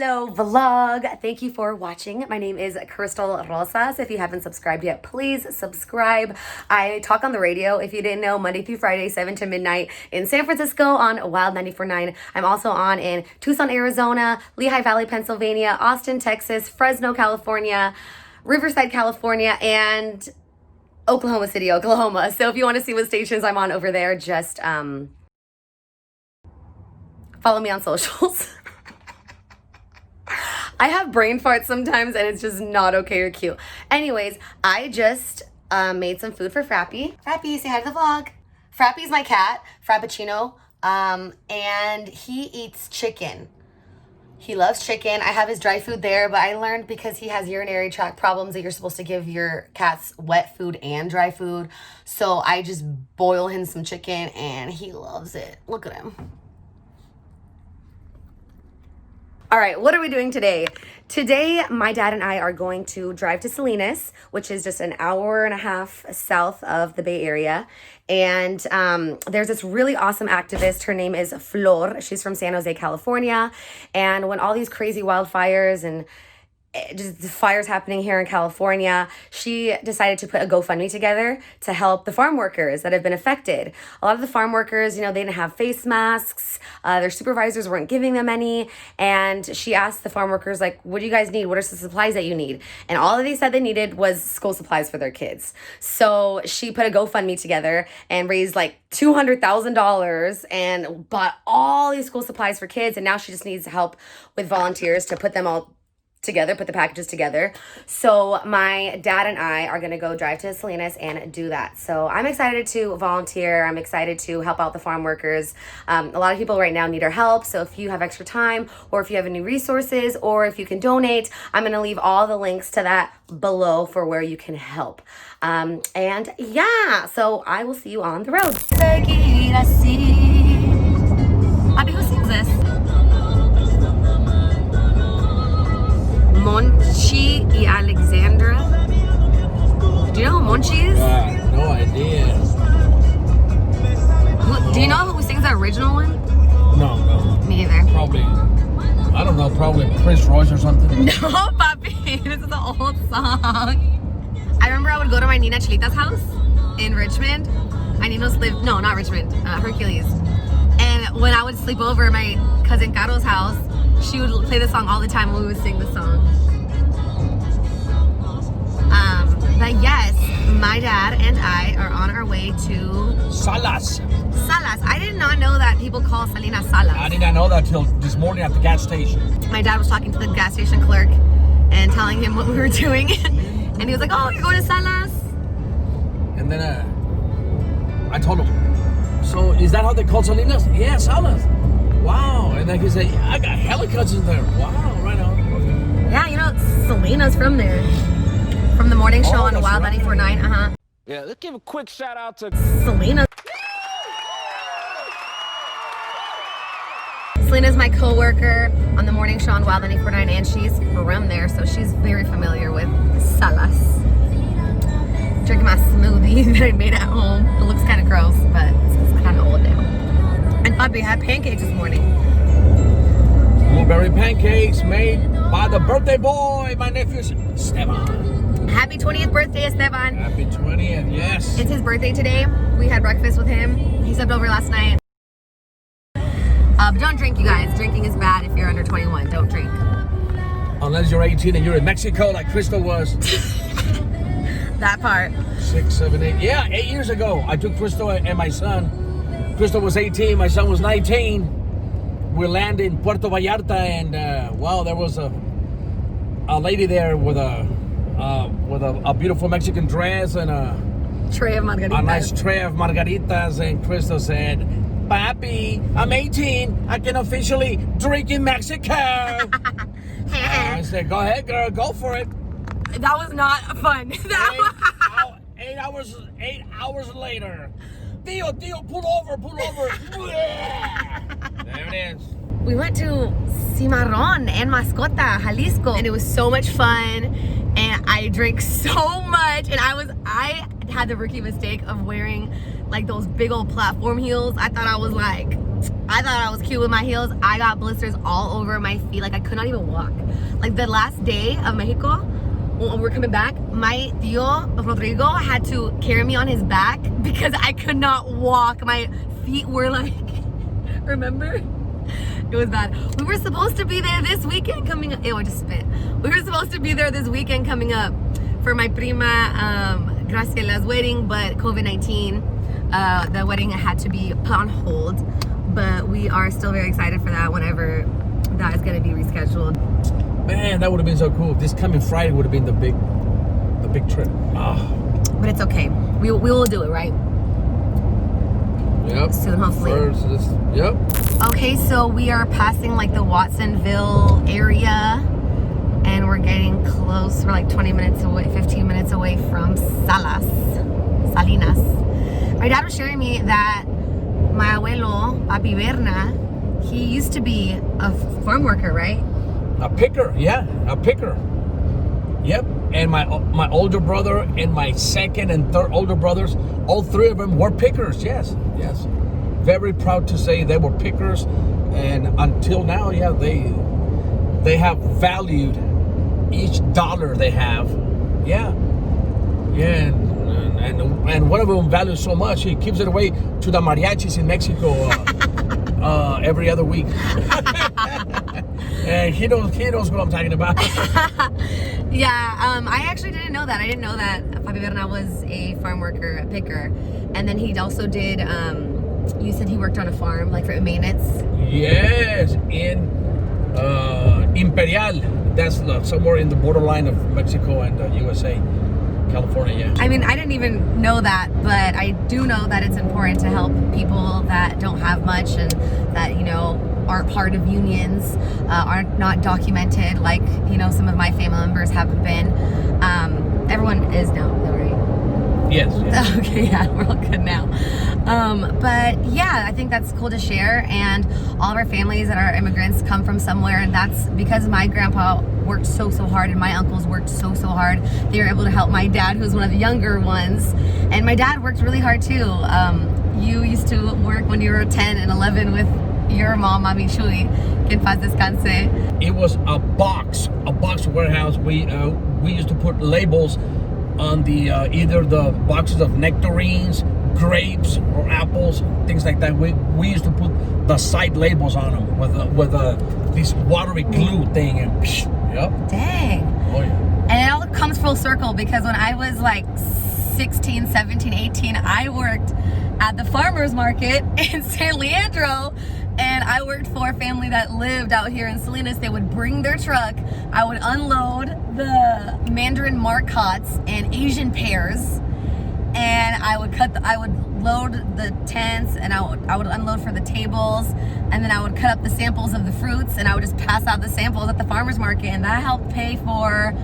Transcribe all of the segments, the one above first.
Hello vlog. Thank you for watching. My name is Crystal Rosas. If you haven't subscribed yet, please subscribe. I talk on the radio, if you didn't know, Monday through Friday, 7 to midnight in San Francisco on Wild 94.9. I'm also on in Tucson, Arizona, Lehigh Valley, Pennsylvania, Austin, Texas, Fresno, California, Riverside, California, and Oklahoma City, Oklahoma. So if you want to see what stations I'm on over there, just follow me on socials. I have brain farts sometimes and it's just not okay or cute. Anyways, I just made some food for Frappy. Frappy, say hi to the vlog. Frappy's my cat, Frappuccino, and he eats chicken. He loves chicken. I have his dry food there, but I learned because he has urinary tract problems that you're supposed to give your cats wet food and dry food. So I just boil him some chicken and he loves it. Look at him. All right, what are we doing today? Today, my dad and I are going to drive to Salinas, which is just an hour and a half south of the Bay Area. And there's this really awesome activist. Her name is Flor. She's from San Jose, California. And when all these crazy wildfires and just the fires happening here in California, she decided to put a GoFundMe together to help the farm workers that have been affected. A lot of the farm workers, you know, they didn't have face masks. Their supervisors weren't giving them any. And she asked the farm workers, like, what do you guys need? What are some supplies that you need? And all that they said they needed was school supplies for their kids. So she put a GoFundMe together and raised like $200,000 and bought all these school supplies for kids. And now she just needs help with volunteers to put them all together, put the packages together. So my dad and I are gonna go drive to Salinas and do that. So I'm excited to volunteer. I'm excited to help out the farm workers. A lot of people right now need our help. So if you have extra time, or if you have any resources, or if you can donate, I'm gonna leave all the links to that below for where you can help. And yeah, so I will see you on the road. Bobby, who sings this? Monchi y Alexandra. Do you know who Monchi is? No idea. Do you know who sings the original one? No. Me either. Probably, I don't know, probably Prince Royce or something. No, papi. This is an old song. I remember I would go to my Nina Chelita's house in Richmond. My Ninos lived, no, not Richmond, Hercules. And when I would sleep over at my cousin Caro's house, she would play the song all the time when we would sing the song. But yes, my dad and I are on our way to Salas. Salas. I did not know that people call Salinas Salas. I did not know that till this morning at the gas station. My dad was talking to the gas station clerk and telling him what we were doing. And he was like, oh, you're going to Salas? And then I told him, so is that how they call Salinas? Yeah, Salas. Wow. And then he said, yeah, I got helicopters there. Wow, right on. Yeah, you know, Salinas from there. From the morning show on Wild 94.9. Yeah, let's give a quick shout out to Salinas. Selena's my co-worker on the morning show on Wild 94.9, and she's from there, so she's very familiar with Salas. Drinking my smoothie that I made at home. It looks kind of gross, but it's kind of old now. And Bobby had pancakes this morning. Blueberry pancakes made by the birthday boy, my nephew Esteban. Happy 20th birthday, Esteban. Happy 20th, yes. It's his birthday today. We had breakfast with him. He slept over last night. But don't drink, you guys. Drinking is bad if you're under 21. Don't drink. Unless you're 18 and you're in Mexico like Crystal was. That part. 6, 7, 8. Yeah, 8 years ago, I took Crystal and my son. Crystal was 18, my son was 19. We landed in Puerto Vallarta, and wow, there was a lady there with a beautiful Mexican dress and a tray of margaritas. A nice tray of margaritas, and Crystal said, Papi, I'm 18. I can officially drink in Mexico. I said, go ahead, girl, go for it. That was not fun. 8 hours later. Tío, pull over. There it is. We went to Cimarron and Mascota, Jalisco, and it was so much fun. And I drank so much, and I had the rookie mistake of wearing like those big old platform heels. I thought I was like I thought I was cute with my heels. I got blisters all over my feet. Like I could not even walk. Like the last day of Mexico, when we were coming back, my tío Rodrigo had to carry me on his back because I could not walk. My feet were like, remember? It was bad. We were supposed to be there this weekend coming up. Ew, I just spit. We were supposed to be there this weekend coming up for my prima Graciela's wedding, but COVID-19, the wedding had to be put on hold. But we are still very excited for that whenever that is going to be rescheduled. Man, that would have been so cool. This coming Friday would have been the big trip. But it's okay. We will do it, right? Yep. Soon, hopefully. Yep. Okay, so we are passing like the Watsonville area, and we're getting close. We're like 20 minutes away, 15 minutes away from Salinas. My dad was sharing me that my abuelo, Papi Berna, he used to be a farm worker, right? A picker, yeah, a picker. Yep. And my older brother and my second and third older brothers, all three of them were pickers. Yes. Very proud to say they were pickers, and until now, yeah, they have valued each dollar they have. Yeah. And one of them values so much he gives it away to the mariachis in Mexico every other week. And he knows what I'm talking about. Yeah, I actually didn't know that. I didn't know that Papi Berna was a farm worker, a picker, and then he also did. You said he worked on a farm, like for maintenance. Yes, in Imperial. That's somewhere in the borderline of Mexico and USA, California. Yeah. I mean, I didn't even know that, but I do know that it's important to help people that don't have much and that aren't part of unions, are not documented, like some of my family members haven't been. Everyone is now, though, right? Yes. Okay, yeah, we're all good now. But yeah, I think that's cool to share, and all of our families that are immigrants come from somewhere, and that's because my grandpa worked so hard and my uncles worked so hard. They were able to help my dad, who's one of the younger ones, and my dad worked really hard too. You used to work when you were 10 and 11 with your mom, Mami Chuy, que en paz descanse. It was a box warehouse. We used to put labels on the either the boxes of nectarines, grapes, or apples, things like that. We used to put the side labels on them with this watery glue thing, and yep. Dang. Oh yeah. And it all comes full circle because when I was like 16, 17, 18, I worked at the farmer's market in San Leandro, and I worked for a family that lived out here in Salinas. They would bring their truck, I would unload the Mandarin marcottes and Asian pears, and I would load the tents, and I would unload for the tables, and then I would cut up the samples of the fruits, and I would just pass out the samples at the farmer's market, and that helped pay for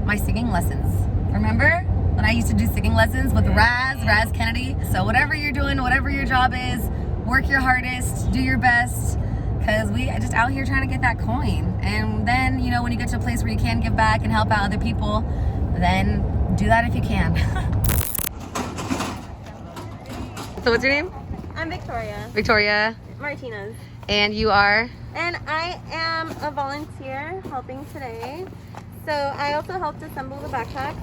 my singing lessons. Remember when I used to do singing lessons with Raz Kennedy? So whatever you're doing, whatever your job is, work your hardest, do your best, because we are just out here trying to get that coin. And then, when you get to a place where you can give back and help out other people, then do that if you can. So what's your name? I'm Victoria. Victoria. Martinez. And you are? And I am a volunteer helping today. So I also helped assemble the backpack.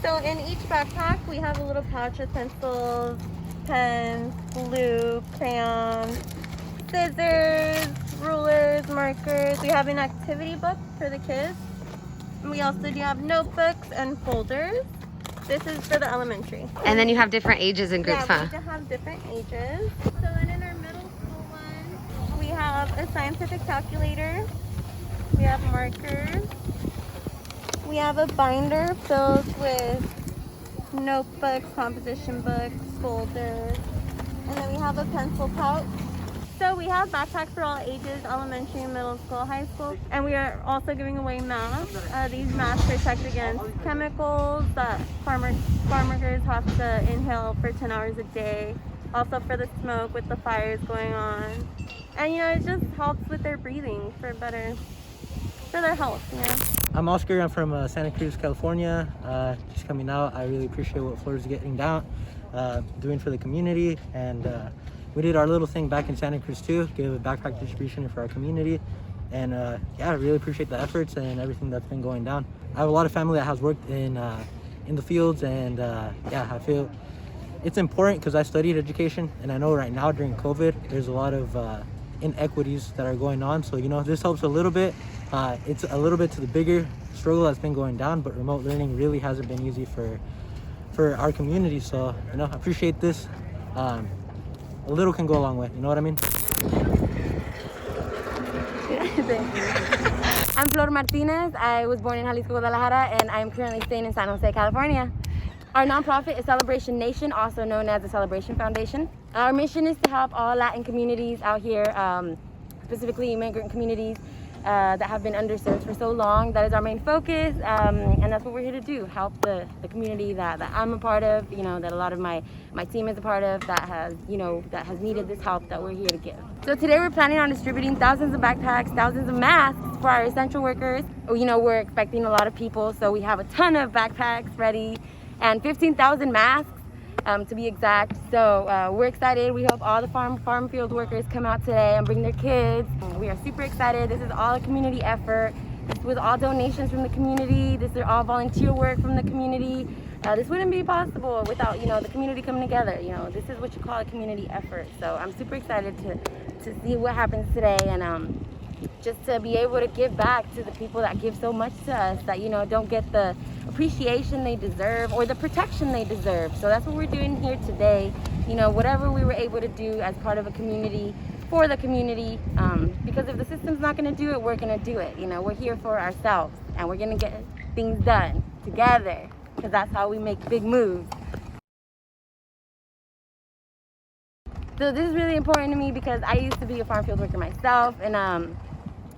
So in each backpack we have a little pouch with pencils, pens, glue, crayons, scissors, rulers, markers. We have an activity book for the kids. We also do have notebooks and folders. This is for the elementary. And then you have different ages and groups, yeah, we have different ages. So then in our middle school one, we have a scientific calculator. We have markers. We have a binder filled with notebooks, composition books, folders. And then we have a pencil pouch. So we have backpacks for all ages, elementary, middle school, high school. And we are also giving away masks. These masks protect against chemicals that farm workers have to inhale for 10 hours a day. Also for the smoke with the fires going on. And it just helps with their breathing for their health, I'm Oscar. I'm from Santa Cruz, California. Just coming out. I really appreciate what Flor's getting down, doing for the community, and we did our little thing back in Santa Cruz too, gave a backpack distribution for our community. And yeah, I really appreciate the efforts and everything that's been going down. I have a lot of family that has worked in the fields, and yeah, I feel it's important because I studied education, and I know right now during COVID, there's a lot of inequities that are going on. So, you know, this helps a little bit. It's a little bit to the bigger struggle that's been going down, but remote learning really hasn't been easy for our community. So, you know, I appreciate this. A little can go a long way, you know what I mean? I'm Flor Martinez. I was born in Jalisco, Guadalajara, and I'm currently staying in San Jose, California. Our nonprofit is Celebration Nation, also known as the Celebration Foundation. Our mission is to help all Latin communities out here, specifically immigrant communities that have been underserved for so long. That is our main focus, and that's what we're here to do, help the community that I'm a part of, you know, that a lot of my team is a part of, that has needed this help that we're here to give. So today we're planning on distributing thousands of backpacks, thousands of masks for our essential workers. You know, we're expecting a lot of people, so we have a ton of backpacks ready and 15,000 masks. To be exact. So we're excited. We hope all the farm field workers come out today and bring their kids. We are super excited. This is all a community effort. This was all donations from the community. This is all volunteer work from the community. This wouldn't be possible without, you know, the community coming together. You know, this is what you call a community effort. So I'm super excited to see what happens today, and just to be able to give back to the people that give so much to us, that, you know, don't get the appreciation they deserve or the protection they deserve. So that's what we're doing here today. You know, whatever we were able to do as part of a community, for the community, because if the system's not going to do it, we're going to do it. You know, we're here for ourselves, and we're going to get things done together, because that's how we make big moves. So this is really important to me because I used to be a farm field worker myself, and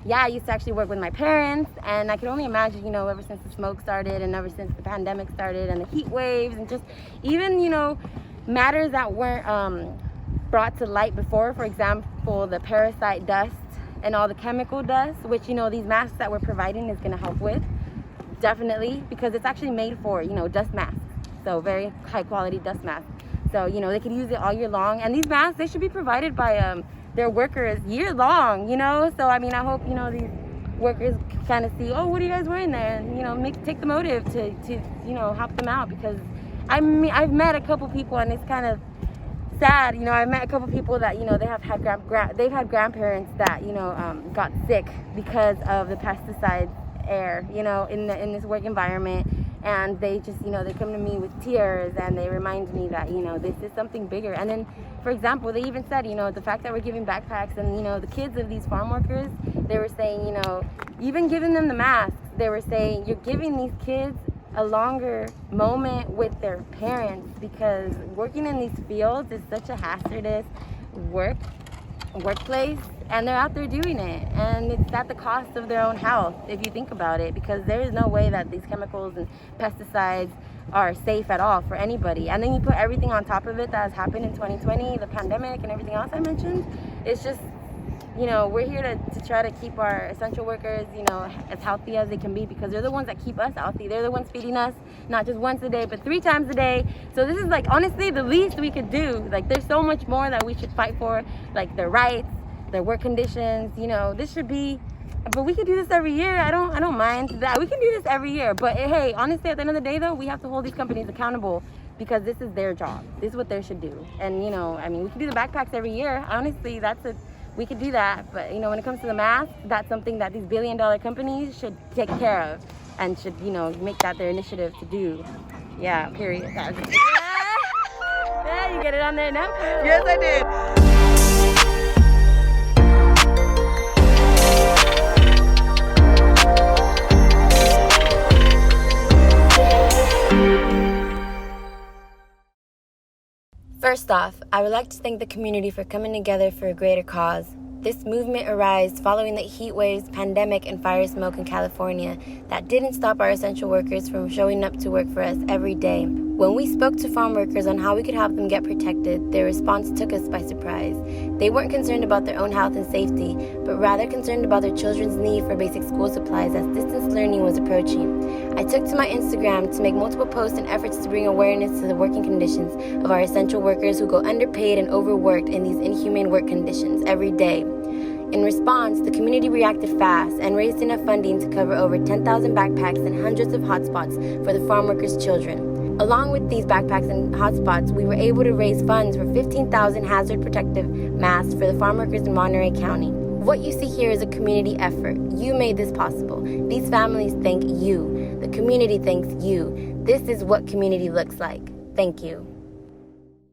yeah, I used to actually work with my parents, and I can only imagine, you know, ever since the smoke started and ever since the pandemic started and the heat waves, and just even, you know, matters that weren't brought to light before, for example, the parasite dust and all the chemical dust, which, you know, these masks that we're providing is going to help with, definitely, because it's actually made for, you know, dust masks, so very high quality dust masks. So, you know, they could use it all year long, and these masks, they should be provided by their workers year long, you know. So I mean, I hope, you know, these workers kind of see, oh, what are you guys wearing there, and, you know, take the motive to you know, help them out, because I've met a couple people, and it's kind of sad, you know. I've met a couple people that, you know, they have had they've had grandparents that, you know, got sick because of the pesticides air, you know, in this work environment. And they just, you know, they come to me with tears, and they remind me that, you know, this is something bigger. And then, for example, they even said, you know, the fact that we're giving backpacks, and, you know, the kids of these farm workers, they were saying, you know, even giving them the masks, they were saying, you're giving these kids a longer moment with their parents, because working in these fields is such a hazardous workplace, and they're out there doing it, and it's at the cost of their own health, if you think about it, because there is no way that these chemicals and pesticides are safe at all for anybody. And then you put everything on top of it that has happened in 2020, the pandemic and everything else I mentioned. It's just, you know, we're here to try to keep our essential workers, you know, as healthy as they can be, because they're the ones that keep us healthy. They're the ones feeding us, not just once a day, but 3 times a day. So this is, like, honestly the least we could do. Like, there's so much more that we should fight for, like their rights, their work conditions, you know. This should be, but we could do this every year. I don't mind that. We can do this every year. But hey, honestly, at the end of the day, though, we have to hold these companies accountable, because this is their job. This is what they should do. And, you know, I mean, we can do the backpacks every year. Honestly, we could do that. But, you know, when it comes to the masks, that's something that these billion-dollar companies should take care of, and should, you know, make that their initiative to do. Yeah, period. Yeah, you get it on there now? Yes, I did. First off, I would like to thank the community for coming together for a greater cause. This movement arose following the heat waves, pandemic, and fire smoke in California that didn't stop our essential workers from showing up to work for us every day. When we spoke to farm workers on how we could help them get protected, their response took us by surprise. They weren't concerned about their own health and safety, but rather concerned about their children's need for basic school supplies as distance learning was approaching. I took to my Instagram to make multiple posts and efforts to bring awareness to the working conditions of our essential workers who go underpaid and overworked in these inhumane work conditions every day. In response, the community reacted fast and raised enough funding to cover over 10,000 backpacks and hundreds of hotspots for the farm workers' children. Along with these backpacks and hotspots, we were able to raise funds for 15,000 hazard protective masks for the farm workers in Monterey County. What you see here is a community effort. You made this possible. These families thank you. The community thanks you. This is what community looks like. Thank you.